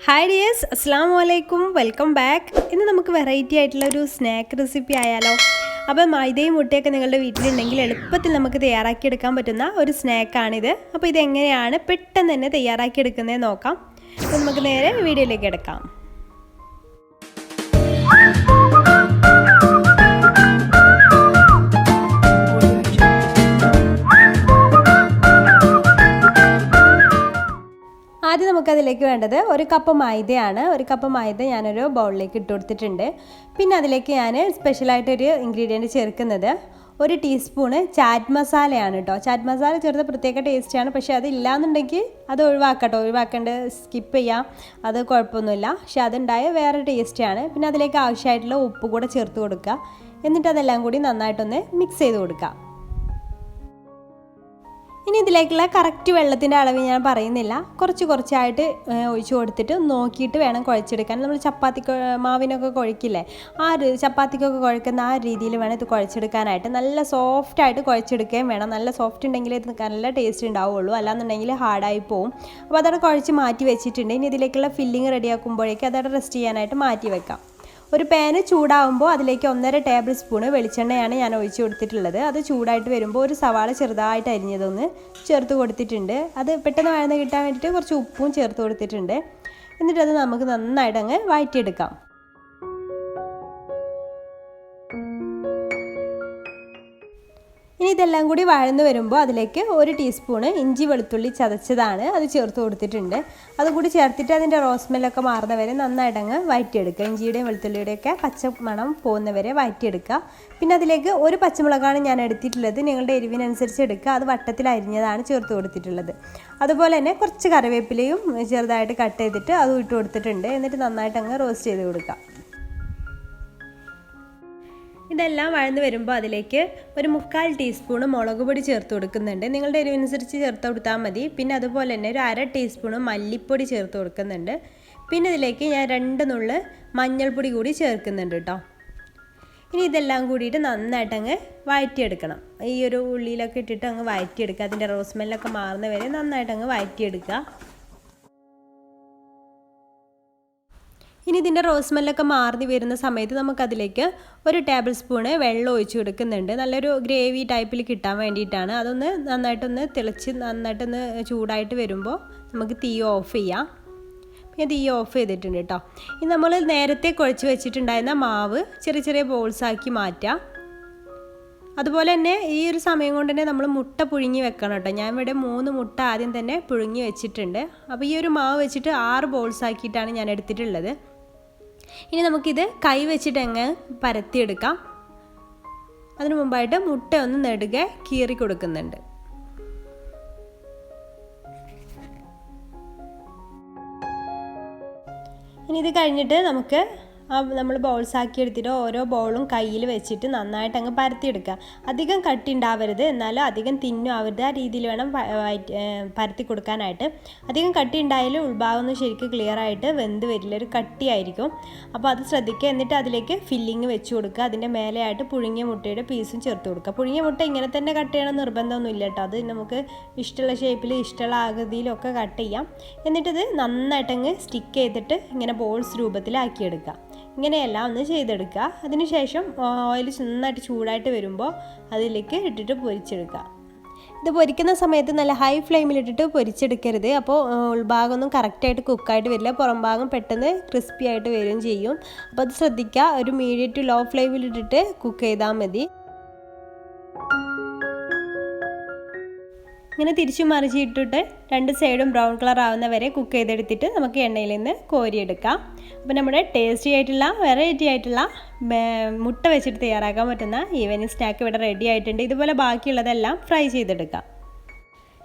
Hi dears, അസ്സാം വലൈക്കും, welcome back. ഇന്ന് നമുക്ക് വെറൈറ്റി ആയിട്ടുള്ളൊരു സ്നാക്ക് റെസിപ്പി ആയാലോ. അപ്പോൾ മൈദയും മുട്ടയൊക്കെ നിങ്ങളുടെ വീട്ടിലുണ്ടെങ്കിൽ എളുപ്പത്തിൽ നമുക്ക് തയ്യാറാക്കിയെടുക്കാൻ പറ്റുന്ന ഒരു സ്നാക്കാണിത്. അപ്പോൾ ഇതെങ്ങനെയാണ് പെട്ടെന്ന് തന്നെ തയ്യാറാക്കിയെടുക്കുന്നത് നോക്കാം. അപ്പോൾ നമുക്ക് നേരെ വീഡിയോയിലേക്ക് എടുക്കാം. ആദ്യം നമുക്കതിലേക്ക് വേണ്ടത് ഒരു കപ്പ് മൈദയാണ്. ഒരു കപ്പ് മൈദ ഞാനൊരു ബൗളിലേക്ക് ഇട്ട് കൊടുത്തിട്ടുണ്ട്. പിന്നെ അതിലേക്ക് ഞാൻ സ്പെഷ്യലായിട്ടൊരു ഇൻഗ്രീഡിയൻറ്റ് ചേർക്കുന്നത് ഒരു ടീസ്പൂണ് ചാറ്റ് മസാലയാണ് കേട്ടോ. ചാറ്റ് മസാല ചേർത്ത് പ്രത്യേക ടേസ്റ്റാണ്. പക്ഷേ അതില്ലാന്നുണ്ടെങ്കിൽ അത് ഒഴിവാക്കേണ്ട, സ്കിപ്പ് ചെയ്യാം, അത് കുഴപ്പമൊന്നുമില്ല. പക്ഷെ അതുണ്ടായ വേറെ ടേസ്റ്റാണ്. പിന്നെ അതിലേക്ക് ആവശ്യമായിട്ടുള്ള ഉപ്പ് കൂടെ ചേർത്ത് കൊടുക്കുക. എന്നിട്ട് അതെല്ലാം കൂടി നന്നായിട്ടൊന്ന് മിക്സ് ചെയ്ത് കൊടുക്കുക. ഇനി ഇതിലേക്കുള്ള കറക്റ്റ് വെള്ളത്തിൻ്റെ അളവ് ഞാൻ പറയുന്നില്ല, കുറച്ചായിട്ട് ഒഴിച്ചു കൊടുത്തിട്ട് നോക്കിയിട്ട് വേണം കുഴച്ചെടുക്കാൻ. നമ്മൾ ചപ്പാത്തി മാവിനൊക്കെ കുഴക്കില്ലേ, ചപ്പാത്തിക്കൊക്കെ കുഴക്കുന്ന ആ രീതിയിൽ വേണം ഇത് കുഴച്ചെടുക്കാനായിട്ട്. നല്ല സോഫ്റ്റായിട്ട് കുഴച്ചെടുക്കുകയും വേണം. നല്ല സോഫ്റ്റ് ഉണ്ടെങ്കിൽ ഇത് നല്ല ടേസ്റ്റ് ഉണ്ടാവുള്ളൂ, അല്ലാന്നുണ്ടെങ്കിൽ ഹാർഡായി പോവും. അപ്പോൾ അതവിടെ കുഴച്ച് മാറ്റി വെച്ചിട്ടുണ്ട്. ഇനി ഇതിലേക്കുള്ള ഫില്ലിങ് റെഡിയാക്കുമ്പോഴേക്കും അതവിടെ റെസ്റ്റ് ചെയ്യാനായിട്ട് മാറ്റി വെക്കാം. ഒരു പാന് ചൂടാവുമ്പോൾ അതിലേക്ക് 1.5 ടേബിൾ സ്പൂണ് വെളിച്ചെണ്ണയാണ് ഞാൻ ഒഴിച്ച് കൊടുത്തിട്ടുള്ളത്. അത് ചൂടായിട്ട് വരുമ്പോൾ ഒരു സവാള ചെറുതായിട്ട് അരിഞ്ഞതൊന്ന് ചേർത്ത് കൊടുത്തിട്ടുണ്ട്. അത് പെട്ടെന്ന് വഴന്ന് കിട്ടാൻ വേണ്ടിയിട്ട് കുറച്ച് ഉപ്പും ചേർത്ത് കൊടുത്തിട്ടുണ്ട്. എന്നിട്ടത് നമുക്ക് നന്നായിട്ട് അങ്ങ് വഴറ്റിയെടുക്കാം. ഇനി ഇതെല്ലാം കൂടി വഴന്ന് വരുമ്പോൾ അതിലേക്ക് 1 ടീസ്പൂണ് ഇഞ്ചി വെളുത്തുള്ളി ചതച്ചതാണ് അത് ചേർത്ത് കൊടുത്തിട്ടുണ്ട്. അതുകൂടി ചേർത്തിട്ട് അതിൻ്റെ റോസ്മെല്ലൊക്കെ മാറുന്നവരെ നന്നായിട്ടങ്ങ് വഴറ്റിയെടുക്കുക. ഇഞ്ചിയുടെയും വെളുത്തുള്ളിയുടെയൊക്കെ പച്ച മണം പോകുന്നവരെ വഴറ്റിയെടുക്കുക. പിന്നെ അതിലേക്ക് ഒരു പച്ചമുളകാണ് ഞാൻ എടുത്തിട്ടുള്ളത്. നിങ്ങളുടെ എരിവിനനുസരിച്ച് എടുക്കുക. അത് വട്ടത്തിൽ അരിഞ്ഞതാണ് ചേർത്ത് കൊടുത്തിട്ടുള്ളത്. അതുപോലെ തന്നെ കുറച്ച് കറിവേപ്പിലയും ചെറുതായിട്ട് കട്ട് ചെയ്തിട്ട് അതും ഇട്ട് കൊടുത്തിട്ടുണ്ട്. എന്നിട്ട് നന്നായിട്ടങ്ങ് റോസ്റ്റ് ചെയ്ത് കൊടുക്കുക. ഇതെല്ലാം വഴന്ന് വരുമ്പോൾ അതിലേക്ക് ഒരു 3/4 ടീസ്പൂണ് മുളക് പൊടി ചേർത്ത് കൊടുക്കുന്നുണ്ട്. നിങ്ങളുടെ എരിവനുസരിച്ച് ചേർത്ത് കൊടുത്താൽ മതി. പിന്നെ അതുപോലെ തന്നെ ഒരു 1/2 ടീസ്പൂണ് മല്ലിപ്പൊടി ചേർത്ത് കൊടുക്കുന്നുണ്ട്. പിന്നെ ഇതിലേക്ക് ഞാൻ 2 നുള്ള് മഞ്ഞൾപ്പൊടി കൂടി ചേർക്കുന്നുണ്ട് കേട്ടോ. ഇനി ഇതെല്ലാം കൂടിയിട്ട് നന്നായിട്ട് അങ്ങ് വഴറ്റിയെടുക്കണം. ഈ ഒരു ഉള്ളിയിലൊക്കെ ഇട്ടിട്ട് അങ്ങ് വഴറ്റിയെടുക്കുക. അതിൻ്റെ റോസ്മെല്ലൊക്കെ മാറുന്ന വരെ നന്നായിട്ട് അങ്ങ് വഴറ്റിയെടുക്കുക. ഇനി ഇതിൻ്റെ റോസ്മെല്ലൊക്കെ മാറി വരുന്ന സമയത്ത് നമുക്കതിലേക്ക് 1 ടേബിൾ സ്പൂണ് വെള്ളം ഒഴിച്ച് കൊടുക്കുന്നുണ്ട്. നല്ലൊരു ഗ്രേവി ടൈപ്പിൽ കിട്ടാൻ വേണ്ടിയിട്ടാണ്. അതൊന്ന് നന്നായിട്ടൊന്ന് തിളച്ച് നന്നായിട്ടൊന്ന് ചൂടായിട്ട് വരുമ്പോൾ നമുക്ക് തീ ഓഫ് ചെയ്യാം. പിന്നെ തീ ഓഫ് ചെയ്തിട്ടുണ്ട് കേട്ടോ. ഇനി നമ്മൾ നേരത്തെ കുഴച്ച് വെച്ചിട്ടുണ്ടായിരുന്ന മാവ് ചെറിയ ബോൾസാക്കി മാറ്റാം. അതുപോലെ തന്നെ ഈ ഒരു സമയം കൊണ്ട് തന്നെ നമ്മൾ മുട്ട പുഴുങ്ങി വെക്കണം കേട്ടോ. ഞാൻ ഇവിടെ 3 മുട്ട ആദ്യം തന്നെ പുഴുങ്ങി വെച്ചിട്ടുണ്ട്. അപ്പോൾ ഈ ഒരു മാവ് വെച്ചിട്ട് 6 ബോൾസാക്കിയിട്ടാണ് ഞാൻ എടുത്തിട്ടുള്ളത്. ഇനി നമുക്കിത് കൈ വെച്ചിട്ട് അങ്ങ് പരത്തിയെടുക്കാം. അതിനു മുമ്പായിട്ട് മുട്ട ഒന്ന് നെടുകെ കീറി കൊടുക്കുന്നുണ്ട്. ഇനി ഇത് കഴിഞ്ഞിട്ട് നമുക്ക് നമ്മൾ ബൗൾസാക്കി എടുത്തിട്ട് ഓരോ ബൗളും കയ്യിൽ വെച്ചിട്ട് നന്നായിട്ട് അങ്ങ് പരത്തിയെടുക്കുക. അധികം കട്ടി ഉണ്ടാവരുത്, എന്നാലും അധികം തിന്നും ആവരുത്. ആ രീതിയിൽ വേണം പരത്തി കൊടുക്കാനായിട്ട്. അധികം കട്ടി ഉണ്ടായാലും ഉൾഭാഗമൊന്നും ശരിക്കും ക്ലിയർ ആയിട്ട് വെന്ത് വരില്ല, ഒരു കട്ടിയായിരിക്കും. അപ്പോൾ അത് ശ്രദ്ധിക്കുക. എന്നിട്ട് അതിലേക്ക് ഫില്ലിങ് വെച്ച് കൊടുക്കുക. അതിൻ്റെ മേലെയായിട്ട് പുഴുങ്ങിയ മുട്ടയുടെ പീസും ചേർത്ത് കൊടുക്കുക. പുഴുങ്ങിയ മുട്ട ഇങ്ങനെ തന്നെ കട്ട് ചെയ്യണം നിർബന്ധമൊന്നും ഇല്ല കേട്ടോ. അത് നമുക്ക് ഇഷ്ടമുള്ള ഷേപ്പിൽ ഇഷ്ടമുള്ള ആകൃതിയിലൊക്കെ കട്ട് ചെയ്യാം. എന്നിട്ടിത് നന്നായിട്ടങ്ങ് സ്റ്റിക്ക് ചെയ്തിട്ട് ഇങ്ങനെ ബോൾസ് രൂപത്തിലാക്കിയെടുക്കുക. ഇങ്ങനെയെല്ലാം ഒന്ന് ചെയ്തെടുക്കുക. അതിനുശേഷം ഓയിൽ നന്നായിട്ട് ചൂടായിട്ട് വരുമ്പോൾ അതിലേക്ക് ഇട്ടിട്ട് പൊരിച്ചെടുക്കുക. ഇത് പൊരിക്കുന്ന സമയത്ത് നല്ല ഹൈ ഫ്ലെയിമിലിട്ടിട്ട് പൊരിച്ചെടുക്കരുത്. അപ്പോൾ ഉൾഭാഗമൊന്നും കറക്റ്റായിട്ട് കുക്കായിട്ട് വരില്ല, പുറം ഭാഗം പെട്ടെന്ന് ക്രിസ്പി ആയിട്ട് വരികയും ചെയ്യും. അപ്പോൾ അത് ശ്രദ്ധിക്കുക. ഒരു മീഡിയം ടു ലോ ഫ്ലെയിമിലിട്ടിട്ട് കുക്ക് ചെയ്താൽ മതി. ഇങ്ങനെ തിരിച്ചു മറിച്ചിട്ടിട്ട് 2 സൈഡും ബ്രൗൺ കളർ ആവുന്ന വരെ കുക്ക് ചെയ്തെടുത്തിട്ട് നമുക്ക് എണ്ണയിൽ നിന്ന് കോരിയെടുക്കാം. അപ്പോൾ നമ്മുടെ ടേസ്റ്റി ആയിട്ടുള്ള വെറൈറ്റി ആയിട്ടുള്ള മുട്ട വെച്ചിട്ട് തയ്യാറാക്കാൻ പറ്റുന്ന ഈവനിങ് സ്നാക്ക് ഇവിടെ റെഡി ആയിട്ടുണ്ട്. ഇതുപോലെ ബാക്കിയുള്ളതെല്ലാം ഫ്രൈ ചെയ്തെടുക്കാം.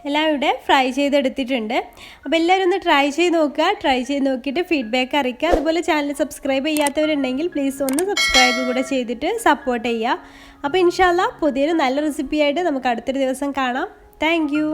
എല്ലാം ഇവിടെ ഫ്രൈ ചെയ്തെടുത്തിട്ടുണ്ട്. അപ്പോൾ എല്ലാവരും ഒന്ന് ട്രൈ ചെയ്ത് നോക്കുക. ട്രൈ ചെയ്ത് നോക്കിയിട്ട് ഫീഡ്ബാക്ക് അറിയിക്കുക. അതുപോലെ ചാനൽ സബ്സ്ക്രൈബ് ചെയ്യാത്തവരുണ്ടെങ്കിൽ പ്ലീസ് ഒന്ന് സബ്സ്ക്രൈബ് കൂടെ ചെയ്തിട്ട് സപ്പോർട്ട് ചെയ്യുക. അപ്പോൾ ഇൻഷാ അല്ലാഹ് പുതിയൊരു നല്ല റെസിപ്പിയായിട്ട് നമുക്ക് അടുത്തൊരു ദിവസം കാണാം. Thank you.